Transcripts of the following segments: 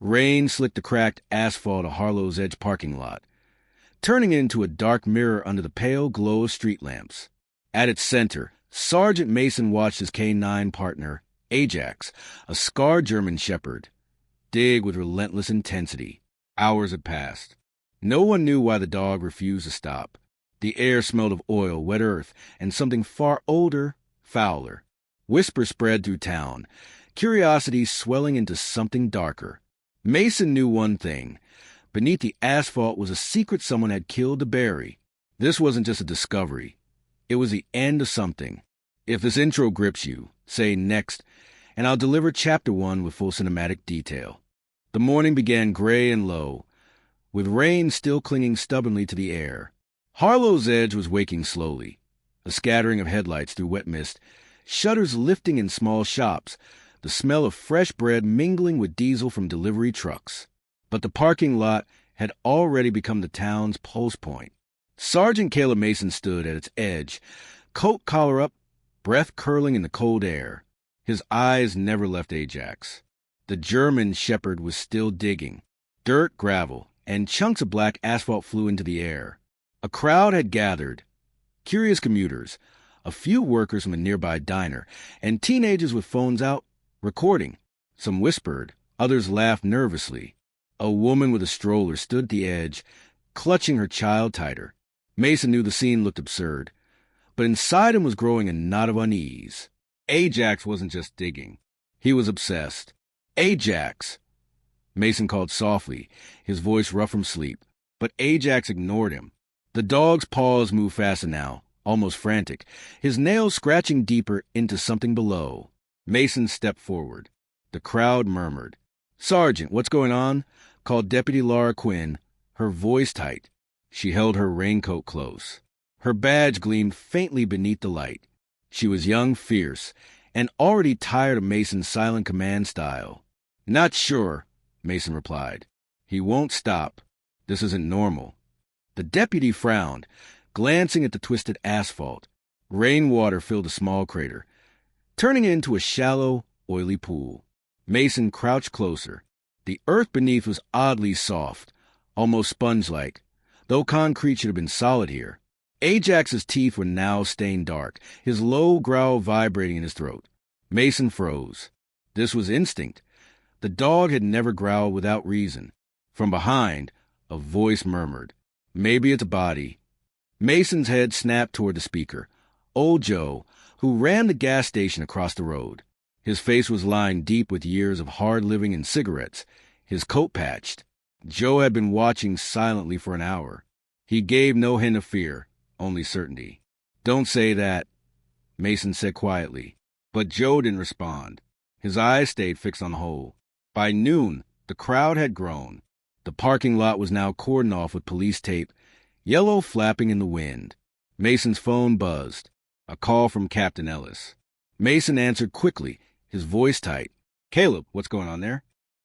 Rain slicked the cracked asphalt of Harlow's Edge parking lot, turning it into a dark mirror under the pale glow of street lamps. At its center, Sergeant Mason watched his K-9 partner, Ajax, a scarred German shepherd, dig with relentless intensity. Hours had passed. No one knew why the dog refused to stop. The air smelled of oil, wet earth, and something far older, fouler. Whispers spread through town, curiosity swelling into something darker. Mason knew one thing. Beneath the asphalt was a secret someone had killed to bury. This wasn't just a discovery. It was the end of something. If this intro grips you, say next, and I'll deliver Chapter 1 with full cinematic detail. The morning began gray and low, with rain still clinging stubbornly to the air. Harlow's Edge was waking slowly, a scattering of headlights through wet mist, shutters lifting in small shops, the smell of fresh bread mingling with diesel from delivery trucks. But the parking lot had already become the town's pulse point. Sergeant Caleb Mason stood at its edge, coat collar up, breath curling in the cold air. His eyes never left Ajax. The German shepherd was still digging. Dirt, gravel, and chunks of black asphalt flew into the air. A crowd had gathered. Curious commuters, a few workers from a nearby diner, and teenagers with phones out, recording. Some whispered, others laughed nervously. A woman with a stroller stood at the edge, clutching her child tighter. Mason knew the scene looked absurd, but inside him was growing a knot of unease. Ajax wasn't just digging. He was obsessed. Ajax! Mason called softly, his voice rough from sleep, but Ajax ignored him. The dog's paws moved faster now, almost frantic, his nails scratching deeper into something below. Mason stepped forward. The crowd murmured. "Sergeant, what's going on?" called Deputy Laura Quinn, her voice tight. She held her raincoat close. Her badge gleamed faintly beneath the light. She was young, fierce, and already tired of Mason's silent command style. "Not sure," Mason replied. "He won't stop. This isn't normal." The deputy frowned, glancing at the twisted asphalt. Rainwater filled a small crater, turning it into a shallow, oily pool. Mason crouched closer. The earth beneath was oddly soft, almost sponge-like, though concrete should have been solid here. Ajax's teeth were now stained dark, his low growl vibrating in his throat. Mason froze. This was instinct. The dog had never growled without reason. From behind, a voice murmured, "Maybe it's a body." Mason's head snapped toward the speaker. Old Joe, who ran the gas station across the road. His face was lined deep with years of hard living and cigarettes, his coat patched. Joe had been watching silently for an hour. He gave no hint of fear, only certainty. "Don't say that," Mason said quietly. But Joe didn't respond. His eyes stayed fixed on the hole. By noon, the crowd had grown. The parking lot was now cordoned off with police tape, yellow flapping in the wind. Mason's phone buzzed. A call from Captain Ellis. Mason answered quickly, his voice tight. "Caleb, what's going on there?"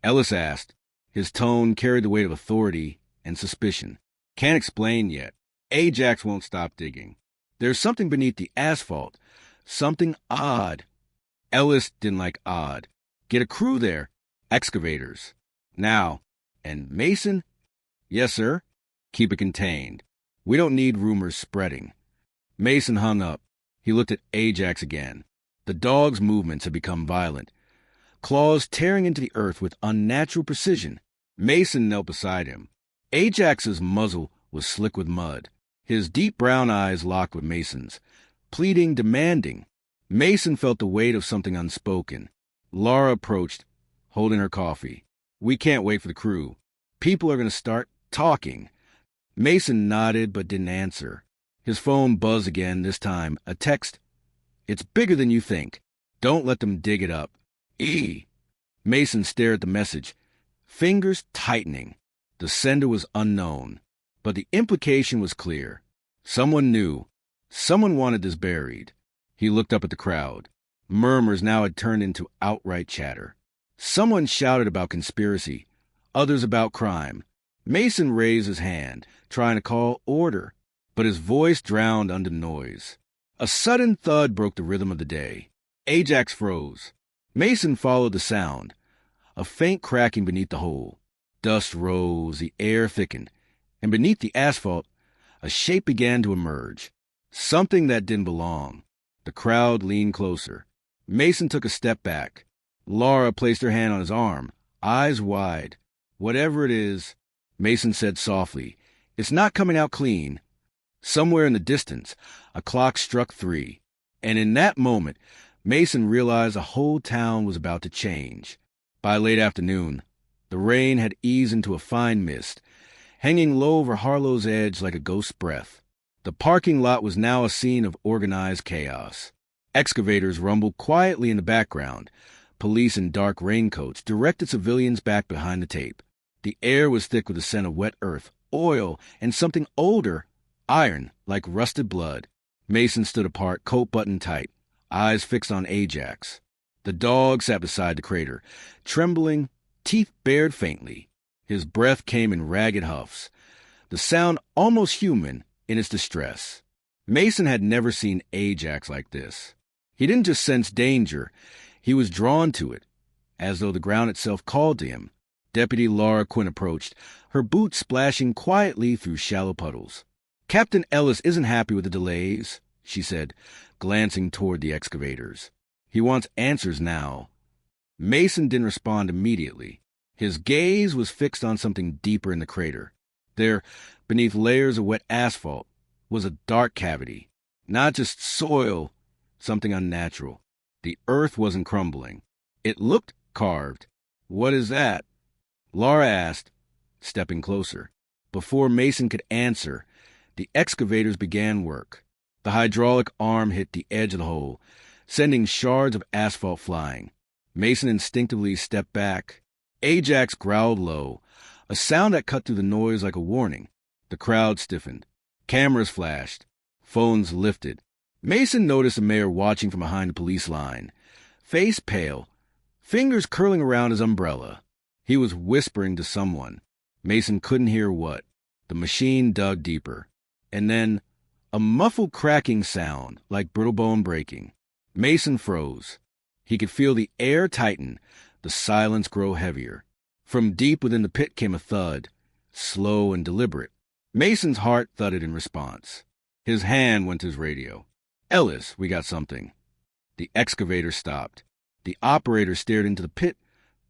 Ellis asked. His tone carried the weight of authority and suspicion. "Can't explain yet. Ajax won't stop digging. There's something beneath the asphalt. Something odd." Ellis didn't like odd. "Get a crew there. Excavators. Now." "And Mason?" "Yes, sir." "Keep it contained. We don't need rumors spreading." Mason hung up. He looked at Ajax again. The dog's movements had become violent, claws tearing into the earth with unnatural precision. Mason knelt beside him. Ajax's muzzle was slick with mud. His deep brown eyes locked with Mason's, pleading, demanding. Mason felt the weight of something unspoken. Laura approached, holding her coffee. "We can't wait for the crew. People are going to start talking." Mason nodded but didn't answer. His phone buzzed again, this time. A text. "It's bigger than you think. Don't let them dig it up. E." Mason stared at the message, fingers tightening. The sender was unknown, but the implication was clear. Someone knew. Someone wanted this buried. He looked up at the crowd. Murmurs now had turned into outright chatter. Someone shouted about conspiracy, others about crime. Mason raised his hand, trying to call order, but his voice drowned under noise. A sudden thud broke the rhythm of the day. Ajax froze. Mason followed the sound. a faint cracking beneath the hole. Dust rose, the air thickened, and beneath the asphalt, a shape began to emerge. Something that didn't belong. The crowd leaned closer. Mason took a step back. Laura placed her hand on his arm, eyes wide. "Whatever it is," Mason said softly, "it's not coming out clean." Somewhere in the distance, a clock struck 3, and in that moment, Mason realized the whole town was about to change. By late afternoon, the rain had eased into a fine mist, hanging low over Harlow's Edge like a ghost's breath. The parking lot was now a scene of organized chaos. Excavators rumbled quietly in the background. Police in dark raincoats directed civilians back behind the tape. The air was thick with the scent of wet earth, oil, and something older, iron, like rusted blood. Mason stood apart, coat buttoned tight, eyes fixed on Ajax. The dog sat beside the crater, trembling, teeth bared faintly. His breath came in ragged huffs, the sound almost human in its distress. Mason had never seen Ajax like this. He didn't just sense danger, he was drawn to it, as though the ground itself called to him. Deputy Laura Quinn approached, her boots splashing quietly through shallow puddles. "Captain Ellis isn't happy with the delays," she said, glancing toward the excavators. "He wants answers now." Mason didn't respond immediately. His gaze was fixed on something deeper in the crater. There, beneath layers of wet asphalt, was a dark cavity. Not just soil, something unnatural. The earth wasn't crumbling. It looked carved. "What is that?" Laura asked, stepping closer. Before Mason could answer, the excavators began work. The hydraulic arm hit the edge of the hole, sending shards of asphalt flying. Mason instinctively stepped back. Ajax growled low, a sound that cut through the noise like a warning. The crowd stiffened. Cameras flashed. Phones lifted. Mason noticed the mayor watching from behind the police line, face pale, fingers curling around his umbrella. He was whispering to someone. Mason couldn't hear what. The machine dug deeper. And then, a muffled cracking sound, like brittle bone breaking. Mason froze. He could feel the air tighten, the silence grow heavier. From deep within the pit came a thud, slow and deliberate. Mason's heart thudded in response. His hand went to his radio. "Ellis, we got something." The excavator stopped. The operator stared into the pit,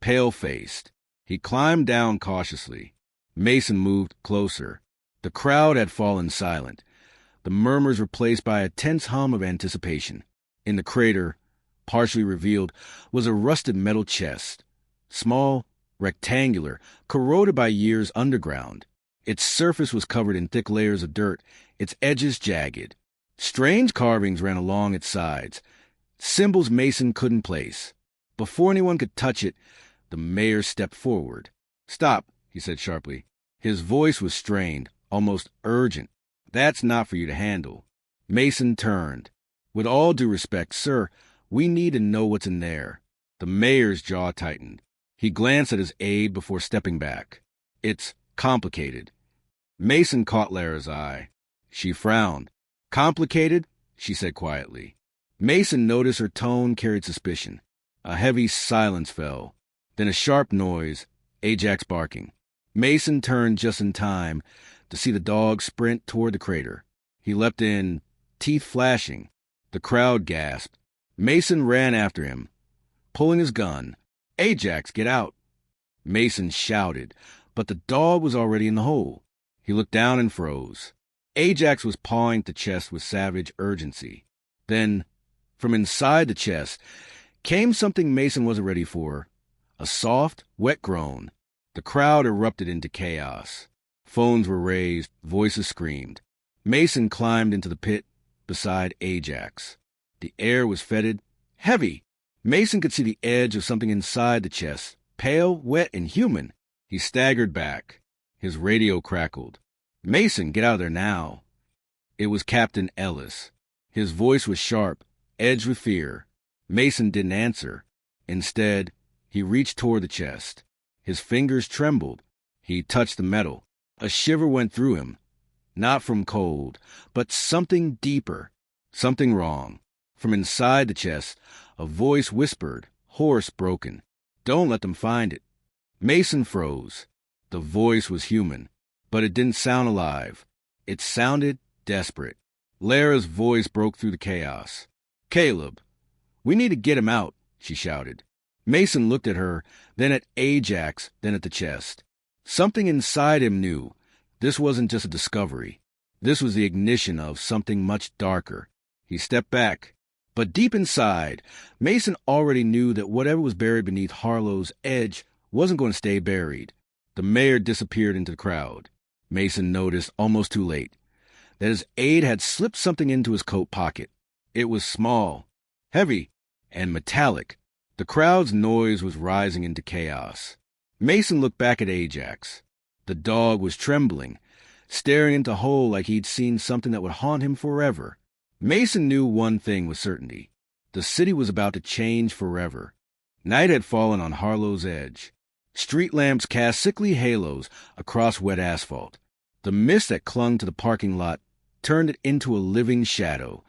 pale-faced. He climbed down cautiously. Mason moved closer. The crowd had fallen silent, the murmurs replaced by a tense hum of anticipation. In the crater, partially revealed, was a rusted metal chest. Small, rectangular, corroded by years underground. Its surface was covered in thick layers of dirt, its edges jagged. Strange carvings ran along its sides, symbols Mason couldn't place. Before anyone could touch it, the mayor stepped forward. "Stop," he said sharply. His voice was strained, almost urgent. "That's not for you to handle." Mason turned. "With all due respect, sir, we need to know what's in there." The mayor's jaw tightened. He glanced at his aide before stepping back. "It's complicated." Mason caught Lara's eye. She frowned. "Complicated?" she said quietly. Mason noticed her tone carried suspicion. A heavy silence fell. Then a sharp noise, Ajax barking. Mason turned just in time to see the dog sprint toward the crater. He leapt in, teeth flashing. The crowd gasped. Mason ran after him, pulling his gun. "Ajax, get out!" Mason shouted, but the dog was already in the hole. He looked down and froze. Ajax was pawing at the chest with savage urgency. Then, from inside the chest, came something Mason wasn't ready for. A soft, wet groan. The crowd erupted into chaos. Phones were raised, voices screamed. Mason climbed into the pit beside Ajax. The air was fetid, heavy. Mason could see the edge of something inside the chest, pale, wet, and human. He staggered back. His radio crackled. "Mason, get out of there now." It was Captain Ellis. His voice was sharp, edged with fear. Mason didn't answer. Instead, he reached toward the chest. His fingers trembled. He touched the metal. A shiver went through him. Not from cold, but something deeper. Something wrong. From inside the chest, a voice whispered, hoarse, broken. Don't let them find it. Mason froze. The voice was human, but it didn't sound alive. It sounded desperate. Lara's voice broke through the chaos. Caleb, we need to get him out, she shouted. Mason looked at her, then at Ajax, then at the chest. Something inside him knew. This wasn't just a discovery. This was the ignition of something much darker. He stepped back. But deep inside, Mason already knew that whatever was buried beneath Harlow's edge wasn't going to stay buried. The mayor disappeared into the crowd. Mason noticed, almost too late, that his aide had slipped something into his coat pocket. It was small, heavy, and metallic. The crowd's noise was rising into chaos. Mason looked back at Ajax. The dog was trembling, staring into the hole like he'd seen something that would haunt him forever. Mason knew one thing with certainty. The city was about to change forever. Night had fallen on Harlow's edge. Street lamps cast sickly halos across wet asphalt. The mist that clung to the parking lot turned it into a living shadow,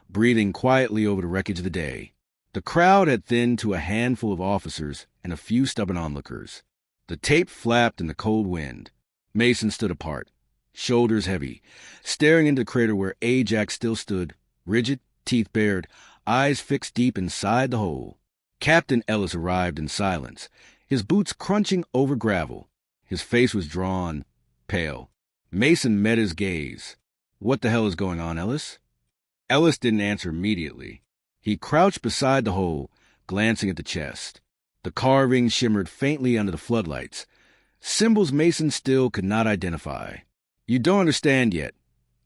breathing quietly over the wreckage of the day. The crowd had thinned to a handful of officers and a few stubborn onlookers. The tape flapped in the cold wind. Mason stood apart, shoulders heavy, staring into the crater where Ajax still stood, rigid, teeth bared, eyes fixed deep inside the hole. Captain Ellis arrived in silence, his boots crunching over gravel. His face was drawn, pale. Mason met his gaze. What the hell is going on, Ellis? Ellis didn't answer immediately. He crouched beside the hole, glancing at the chest. The carving shimmered faintly under the floodlights, symbols Mason still could not identify. You don't understand yet,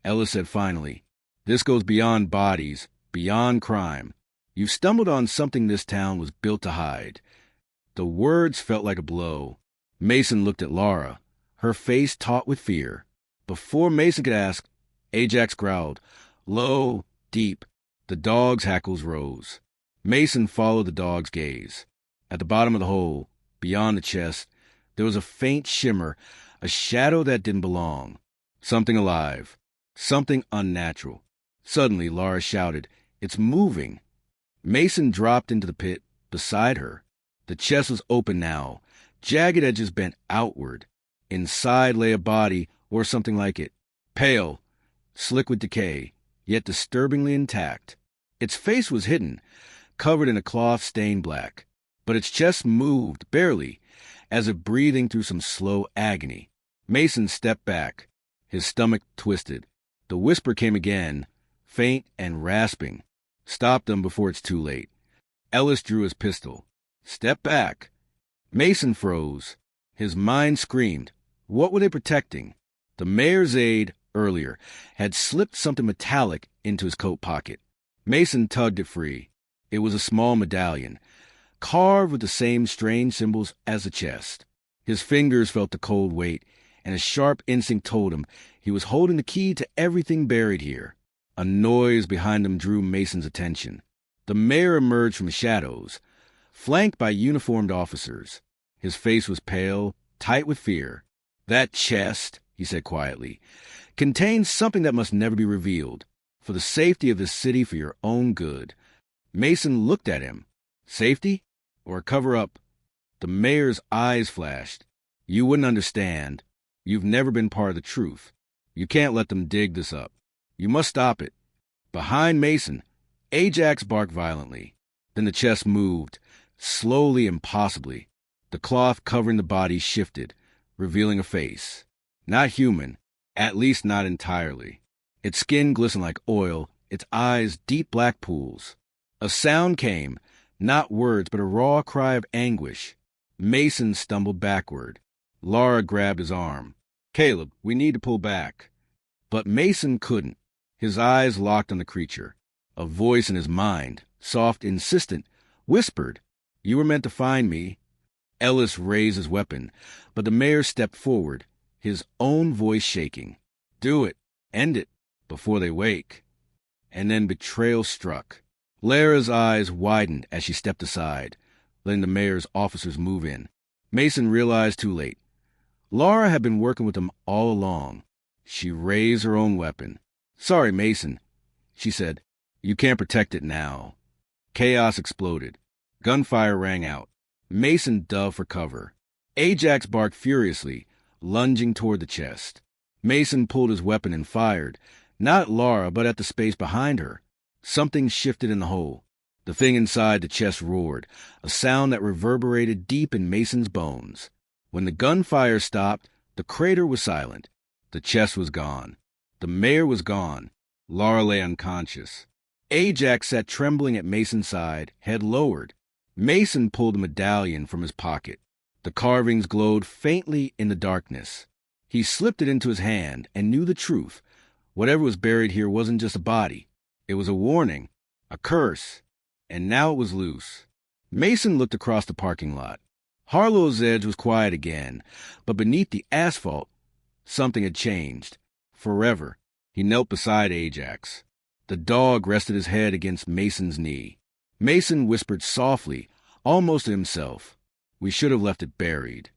Ellis said finally. This goes beyond bodies, beyond crime. You've stumbled on something this town was built to hide. The words felt like a blow. Mason looked at Lara, her face taut with fear. Before Mason could ask, Ajax growled, low, deep. The dog's hackles rose. Mason followed the dog's gaze. At the bottom of the hole, beyond the chest, there was a faint shimmer, a shadow that didn't belong. Something alive. Something unnatural. Suddenly, Lara shouted, It's moving. Mason dropped into the pit beside her. The chest was open now, jagged edges bent outward. Inside lay a body, or something like it, pale, slick with decay, yet disturbingly intact. Its face was hidden, covered in a cloth stained black, but its chest moved, barely, as if breathing through some slow agony. Mason stepped back, his stomach twisted. The whisper came again, faint and rasping. Stop them before it's too late. Ellis drew his pistol. Step back. Mason froze. His mind screamed. What were they protecting? The mayor's aide, earlier, had slipped something metallic into his coat pocket. Mason tugged it free. It was a small medallion, carved with the same strange symbols as the chest. His fingers felt the cold weight, and a sharp instinct told him he was holding the key to everything buried here. A noise behind him drew Mason's attention. The mayor emerged from the shadows, flanked by uniformed officers. His face was pale, tight with fear. That chest, he said quietly, contains something that must never be revealed. For the safety of this city, for your own good. Mason looked at him. Safety? Or a cover-up? The mayor's eyes flashed. You wouldn't understand. You've never been part of the truth. You can't let them dig this up. You must stop it. Behind Mason, Ajax barked violently. Then the chest moved, slowly and possibly. The cloth covering the body shifted, revealing a face. Not human, at least not entirely. Its skin glistened like oil, its eyes deep black pools. A sound came, not words, but a raw cry of anguish. Mason stumbled backward. Lara grabbed his arm. Caleb, we need to pull back. But Mason couldn't. His eyes locked on the creature. A voice in his mind, soft, insistent, whispered, You were meant to find me. Ellis raised his weapon, but the mayor stepped forward, his own voice shaking. Do it. End it. Before they wake. And then betrayal struck. Lara's eyes widened as she stepped aside, letting the mayor's officers move in. Mason realized too late. Lara had been working with them all along. She raised her own weapon. Sorry, Mason, she said. You can't protect it now. Chaos exploded. Gunfire rang out. Mason dove for cover. Ajax barked furiously, lunging toward the chest. Mason pulled his weapon and fired, not at Lara but at the space behind her. Something shifted in the hole. The thing inside the chest roared, a sound that reverberated deep in Mason's bones. When the gunfire stopped, the crater was silent. The chest was gone. The mayor was gone. Lara lay unconscious. Ajax sat trembling at Mason's side, head lowered. Mason pulled a medallion from his pocket. The carvings glowed faintly in the darkness. He slipped it into his hand and knew the truth. Whatever was buried here wasn't just a body. It was a warning, a curse, and now it was loose. Mason looked across the parking lot. Harlow's Edge was quiet again, but beneath the asphalt, something had changed. Forever. He knelt beside Ajax. The dog rested his head against Mason's knee. Mason whispered softly, almost to himself, "We should have left it buried."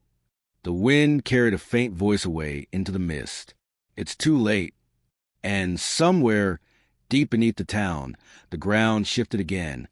The wind carried a faint voice away into the mist. It's too late. And somewhere, deep beneath the town, the ground shifted again.